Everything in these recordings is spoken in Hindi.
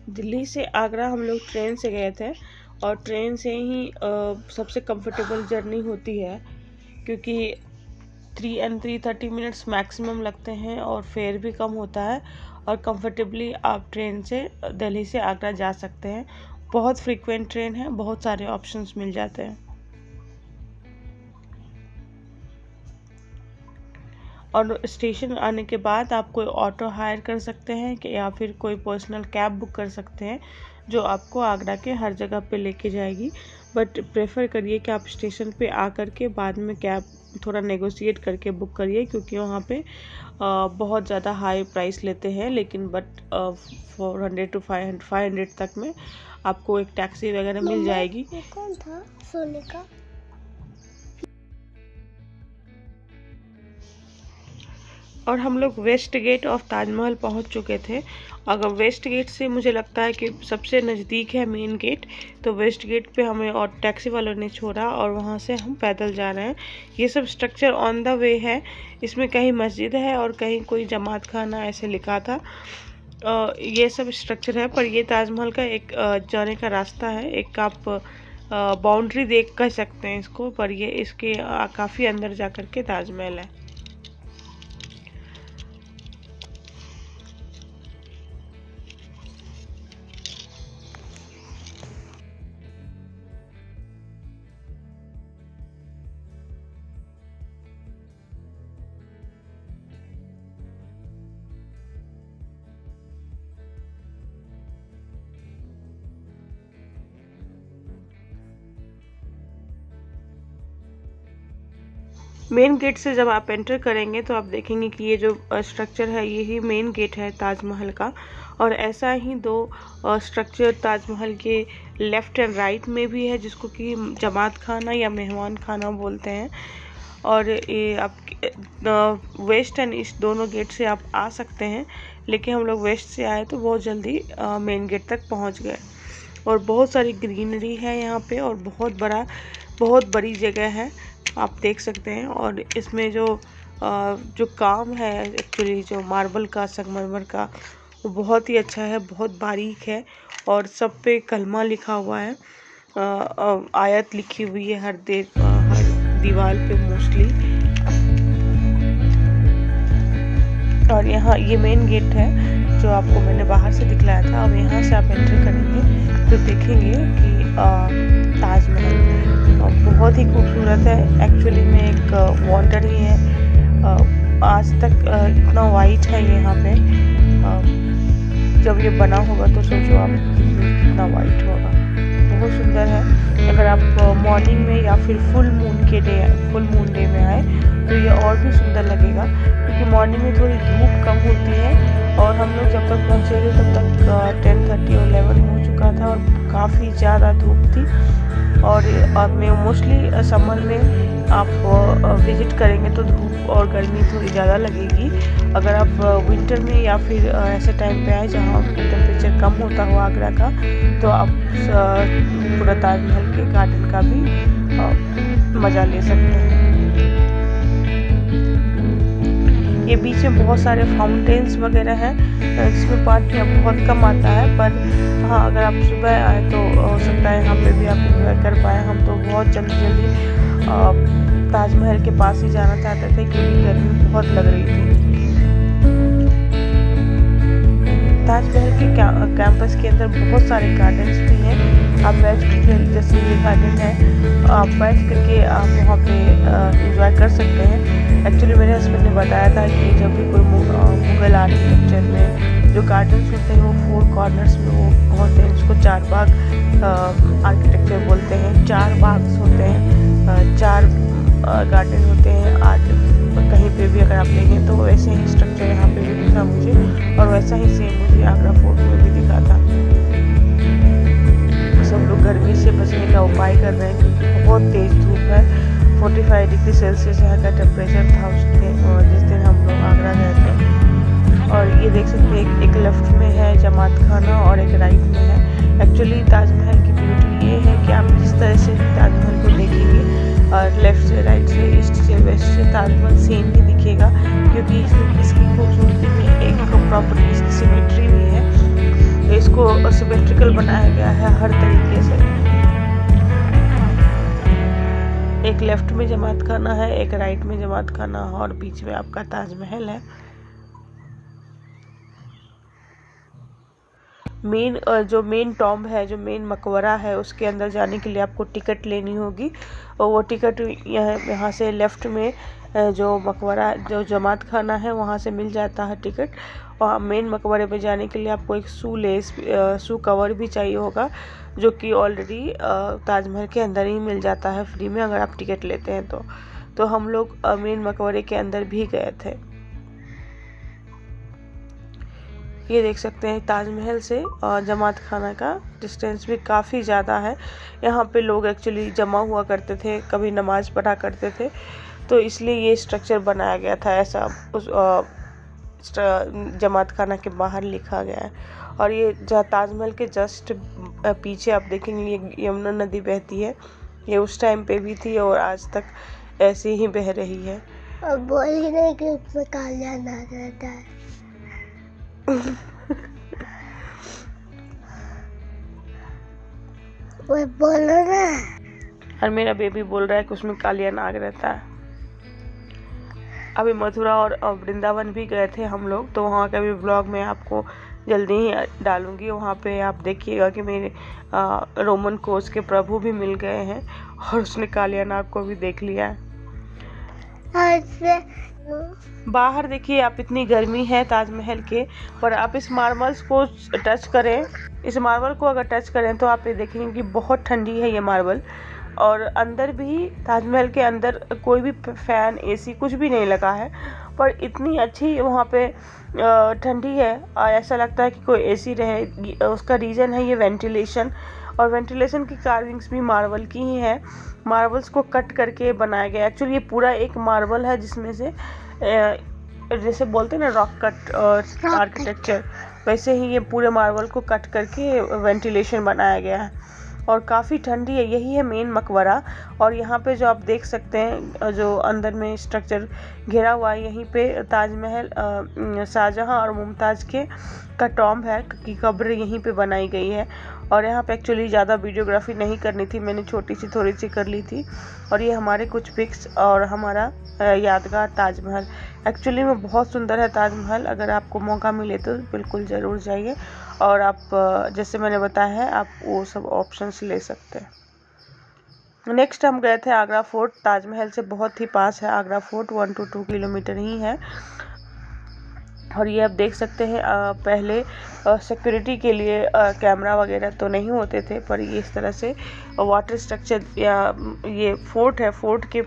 दिल्ली से आगरा हम लोग ट्रेन से गए थे और ट्रेन से ही सबसे कंफर्टेबल जर्नी होती है, क्योंकि 3 and 3:30 मिनट्स मैक्सिमम लगते हैं और फेयर भी कम होता है और कंफर्टेबली आप ट्रेन से दिल्ली से आगरा जा सकते हैं। बहुत फ्रीक्वेंट ट्रेन है, बहुत सारे ऑप्शंस मिल जाते हैं। और स्टेशन आने के बाद आप कोई ऑटो हायर कर सकते हैं कि या फिर कोई पर्सनल कैब बुक कर सकते हैं जो आपको आगरा के हर जगह पे लेके जाएगी। बट प्रेफर करिए कि आप स्टेशन पे आकर के बाद में कैब थोड़ा नेगोशिएट करके बुक करिए, क्योंकि वहाँ पे बहुत ज़्यादा हाई प्राइस लेते हैं, लेकिन बट 400 to 500 तक में आपको एक टैक्सी वगैरह मिल जाएगी। ये कौन था सोने का? और हम लोग वेस्ट गेट ऑफ ताजमहल पहुंच चुके थे। अगर वेस्ट गेट से मुझे लगता है कि सबसे नज़दीक है मेन गेट, तो वेस्ट गेट पे हमें और टैक्सी वालों ने छोड़ा और वहां से हम पैदल जा रहे हैं। ये सब स्ट्रक्चर ऑन द वे है, इसमें कहीं मस्जिद है और कहीं कोई जमात खाना ऐसे लिखा था। ये सब स्ट्रक्चर है, पर ये ताजमहल का एक जाने का रास्ता है, एक आप बाउंड्री देख कह सकते हैं इसको, पर ये इसके काफ़ी अंदर जा कर के ताजमहल है। मेन गेट से जब आप एंटर करेंगे तो आप देखेंगे कि ये जो स्ट्रक्चर है यही मेन गेट है ताजमहल का। और ऐसा ही दो स्ट्रक्चर ताजमहल के लेफ़्ट एंड राइट में भी है, जिसको कि जमात खाना या मेहमान खाना बोलते हैं। और ये आप वेस्ट एंड ईस्ट दोनों गेट से आप आ सकते हैं, लेकिन हम लोग वेस्ट से आए तो बहुत जल्दी मेन गेट तक पहुंच गए। और बहुत सारी ग्रीनरी है यहाँ पे और बहुत बड़ी जगह है, आप देख सकते हैं। और इसमें जो काम है एक्चुअली जो मार्बल का संगमरमर का, वो बहुत ही अच्छा है, बहुत बारीक है और सब पे कलमा लिखा हुआ है। आयत लिखी हुई है हर दीवार पे मोस्टली। और यहाँ ये मेन गेट है जो आपको मैंने बाहर से दिखलाया था। अब यहाँ से आप एंटर करेंगे तो देखेंगे कि ताजमहल बहुत ही खूबसूरत है। एक्चुअली में एक वंडर ही है, आज तक इतना वाइट है यहाँ पे। जब ये बना होगा तो सोचो आप कितना वाइट होगा, बहुत सुंदर है। अगर आप मॉर्निंग में या फिर फुल मून डे में आए तो ये और भी सुंदर लगेगा, क्योंकि मॉर्निंग में थोड़ी धूप कम होती है और हम लोग जब तक पहुँचे थे तब तक 10:30 और 11 हो चुका था और काफ़ी ज़्यादा धूप थी। और मैं मोस्टली समर में आप विज़िट करेंगे तो धूप और गर्मी थोड़ी ज़्यादा लगेगी। अगर आप विंटर में या फिर ऐसे टाइम पे आए जहाँ टेम्परेचर कम होता हो आगरा का, तो आप पूरा ताजमहल के गार्डन का भी मज़ा ले सकते हैं। ये बीच में बहुत सारे फाउंटेन्स वगैरह हैं, जिसमें पानी अब बहुत कम आता है, पर हाँ अगर आप सुबह आए तो हो सकता है यहाँ पे भी आप इंजॉय कर पाए। हम तो बहुत जल्दी ताजमहल के पास ही जाना चाहते थे, क्योंकि गर्मी बहुत लग रही थी। ताजमहल के कैंपस के अंदर बहुत सारे गार्डन्स भी हैं। आप बैठ के, जैसे ये गार्डन है, आप बैठ करके आप वहाँ पे इंजॉय कर सकते हैं। एक्चुअली मेरे हस्बैंड ने बताया था कि जब भी कोई मुगल आर्किटेक्चर में जो गार्डन्स होते हैं वो 4 कॉर्नर्स में वो होते हैं, जिसको 4 बाग आर्किटेक्चर बोलते हैं। 4 बाग होते हैं, 4 गार्डन होते हैं। आज कहीं पे भी अगर आप लेंगे तो वैसे ही स्ट्रक्चर यहाँ पे भी दिखा मुझे, और वैसा ही सेम मुझे आगरा फोर्ट में भी दिखा था। सब लोग गर्मी से बचने का उपाय कर रहे हैं, क्योंकि बहुत तेज़ धूप है। 45 डिग्री सेल्सियस यहाँ का टेम्परेचर था जिस दिन हम लोग आगरा गए थे। और ये देख सकते हैं एक लेफ्ट में है जमात खाना और एक राइट में है। एक्चुअली ताजमहल की ब्यूटी ये है कि आप जिस तरह से ताजमहल को देखेंगे, और लेफ़्ट से, राइट से, ईस्ट से, वेस्ट से ताजमहल सेम ही दिखेगा, क्योंकि इसकी खूबसूरती में एक प्रॉपर्टी इसकी सिमेट्री भी है। तो इसको इसको सिमेट्रिकल बनाया गया है हर तरीके से। एक लेफ्ट में जमात खाना है, एक राइट में जमात खाना और बीच में आपका ताजमहल है। जो मेन टॉम्ब है, जो मेन मकबरा है, उसके अंदर जाने के लिए आपको टिकट लेनी होगी और वो टिकट यहाँ से लेफ्ट में जो मकबरा, जो जमात खाना है, वहाँ से मिल जाता है टिकट। और मेन मकबरे पे जाने के लिए आपको एक शू कवर भी चाहिए होगा, जो कि ऑलरेडी ताजमहल के अंदर ही मिल जाता है फ्री में अगर आप टिकट लेते हैं तो हम लोग मेन मकबरे के अंदर भी गए थे। ये देख सकते हैं ताजमहल से जमात खाना का डिस्टेंस भी काफ़ी ज़्यादा है। यहाँ पे लोग एक्चुअली जमा हुआ करते थे, कभी नमाज पढ़ा करते थे, तो इसलिए ये स्ट्रक्चर बनाया गया था ऐसा। उस जमात खाना के बाहर लिखा गया है। और ये जहाँ ताजमहल के जस्ट पीछे आप देखेंगे ये यमुना नदी बहती है। ये उस टाइम पे भी थी और आज तक ऐसे ही बह रही है। और बोल ही नहीं कि उसमें कालिया ना रहता है। वो बोलो ना। और मेरा बेबी बोल रहा है कि उसमें कालिया नाग रहता है। अभी मथुरा और वृंदावन भी गए थे हम लोग, तो वहाँ का भी ब्लॉग मैं आपको जल्दी ही डालूंगी। वहाँ पे आप देखिएगा कि मेरे रोमन कोच के प्रभु भी मिल गए हैं और उसने कालिया नाग को भी देख लिया है। बाहर देखिए आप, इतनी गर्मी है ताजमहल के, पर आप इस मार्बल्स को टच करें, इस मार्बल को अगर टच करें तो आप ये देखेंगे कि बहुत ठंडी है ये मार्बल। और अंदर भी, ताजमहल के अंदर कोई भी फैन, एसी कुछ भी नहीं लगा है, पर इतनी अच्छी वहाँ पे ठंडी है, ऐसा लगता है कि कोई एसी रहे। उसका रीज़न है ये वेंटिलेशन, और वेंटिलेशन की कार्विंग्स भी मार्बल की ही है। मार्बल्स को कट करके बनाया गया। एक्चुअली ये पूरा एक मार्बल है जिसमें से जैसे बोलते हैं ना रॉक कट आर्किटेक्चर, वैसे ही ये पूरे मार्बल को कट करके वेंटिलेशन बनाया गया है। और काफ़ी ठंडी है। यही है मेन मकबरा। और यहाँ पे जो आप देख सकते हैं, जो अंदर में स्ट्रक्चर घेरा हुआ है, यहीं पे ताजमहल शाहजहां और मुमताज़ का टॉम्ब है, की कब्र यहीं पे बनाई गई है। और यहाँ पे एक्चुअली ज़्यादा वीडियोग्राफी नहीं करनी थी, मैंने छोटी सी थोड़ी सी कर ली थी। और ये हमारे कुछ पिक्स और हमारा यादगार ताजमहल। एक्चुअली में बहुत सुंदर है ताजमहल। अगर आपको मौका मिले तो बिल्कुल ज़रूर जाइए। और आप जैसे मैंने बताया है, आप वो सब ऑप्शंस ले सकते हैं। नेक्स्ट हम गए थे आगरा फोर्ट। ताजमहल से बहुत ही पास है आगरा फोर्ट, 1 to 2 किलोमीटर ही है। और ये आप देख सकते हैं, पहले सिक्योरिटी के लिए कैमरा वगैरह तो नहीं होते थे, पर ये इस तरह से वाटर स्ट्रक्चर, या ये फोर्ट है, फोर्ट के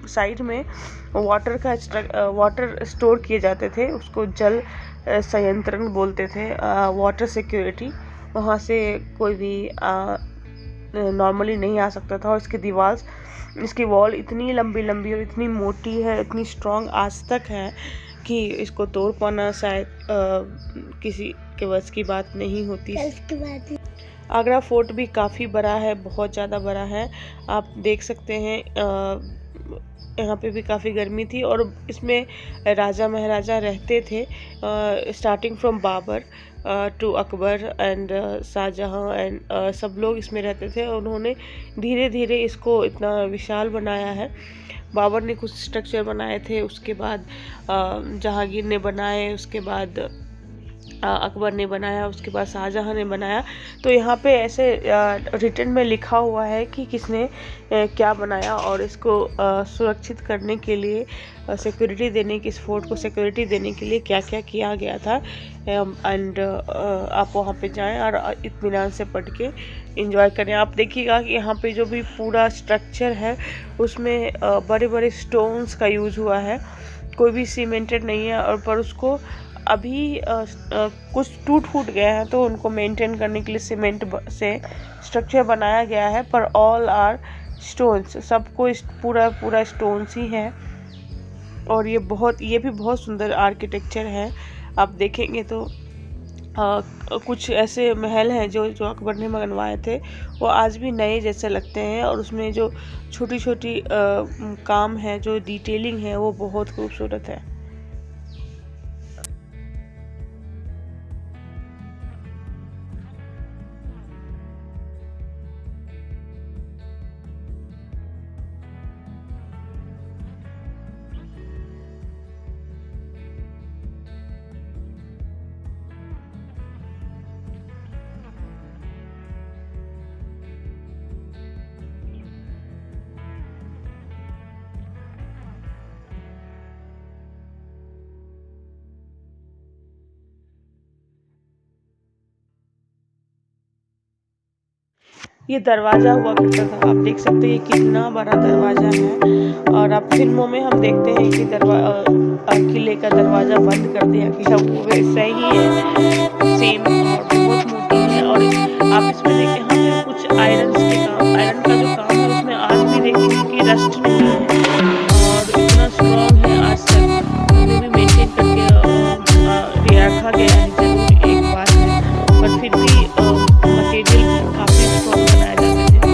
साइड में वाटर स्टोर किए जाते थे, उसको जल संयंत्रण बोलते थे, वाटर सिक्योरिटी। वहाँ से कोई भी नॉर्मली नहीं आ सकता था। और इसकी वॉल इतनी लंबी लंबी और इतनी मोटी है, इतनी स्ट्रॉन्ग आज तक है कि इसको तोड़ पाना शायद किसी के बस की बात नहीं होती। आगरा फोर्ट भी काफ़ी बड़ा है, बहुत ज़्यादा बड़ा है। आप देख सकते हैं यहाँ पे भी काफ़ी गर्मी थी। और इसमें राजा महाराजा रहते थे, starting from Babar to Akbar and Shahjahan and सब लोग इसमें रहते थे। और उन्होंने धीरे धीरे इसको इतना विशाल बनाया है। बाबर ने कुछ स्ट्रक्चर बनाए थे, उसके बाद जहांगीर ने बनाए, उसके बाद अकबर ने बनाया, उसके बाद शाहजहां ने बनाया। तो यहाँ पे ऐसे रिटन में लिखा हुआ है कि किसने क्या बनाया। और इसको सुरक्षित करने के लिए, सिक्योरिटी देने की, इस फोर्ट को सिक्योरिटी देने के लिए क्या क्या किया गया था। एंड आप वहाँ पे जाएं और इत्मीनान से पढ़ के इंजॉय करें। आप देखिएगा कि यहाँ पे जो भी पूरा स्ट्रक्चर है उसमें बड़े बड़े स्टोन्स का यूज़ हुआ है, कोई भी सीमेंटेड नहीं है। और पर उसको अभी कुछ टूट फूट गए हैं, तो उनको मेंटेन करने के लिए सीमेंट से स्ट्रक्चर बनाया गया है, पर ऑल आर स्टोन्स, सबको पूरा स्टोन्स ही है। और ये भी बहुत सुंदर आर्किटेक्चर है। आप देखेंगे तो कुछ ऐसे महल हैं जो अकबर ने बनवाए थे, वो आज भी नए जैसे लगते हैं। और उसमें जो छोटी छोटी काम है, जो डिटेलिंग है, वो बहुत खूबसूरत है। ये दरवाज़ा हुआ करता था। आप देख सकते हैं ये कितना बड़ा दरवाज़ा है। और अब फिल्मों में हम देखते हैं कि किले का दरवाज़ा बंद कर दिया गया, वो वैसा ही है सेम, और बहुत मोटी है। और आप इसमें देखें, यहाँ पे कुछ आयरन का जो काम है उसमें आज भी देखेंगे कि रस्ट नहीं है और इतना स्ट्रॉन्ग है आज तक, उसमें भी मेंटेन करके रखा गया है। ज़रूर एक बात है, पर फिर भी मटेरियल काफ़ी स्ट्रॉन्ग बनाए जाते थे।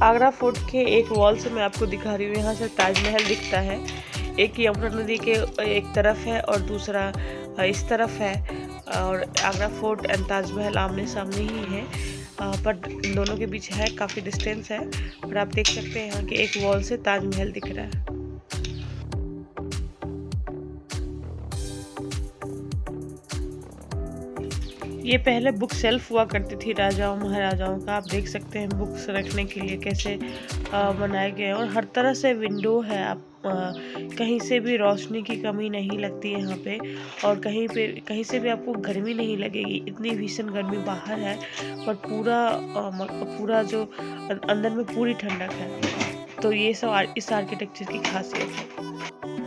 आगरा फोर्ट के एक वॉल से मैं आपको दिखा रही हूँ। यहाँ से ताजमहल दिखता है। एक यमुना नदी के एक तरफ है और दूसरा इस तरफ है, और आगरा फोर्ट एंड ताजमहल आमने सामने ही है, पर दोनों के बीच है काफ़ी डिस्टेंस है। और आप देख सकते हैं यहाँ के एक वॉल से ताजमहल दिख रहा है। ये पहले बुक शेल्फ हुआ करती थी राजाओं महाराजाओं का। आप देख सकते हैं बुक्स रखने के लिए कैसे बनाए गए हैं, और हर तरह से विंडो है। आप कहीं से भी रोशनी की कमी नहीं लगती है यहाँ पे, और कहीं से भी आपको गर्मी नहीं लगेगी। इतनी भीषण गर्मी बाहर है, पर पूरा जो अंदर में पूरी ठंडक है। तो ये सब इस आर्किटेक्चर की खासियत है।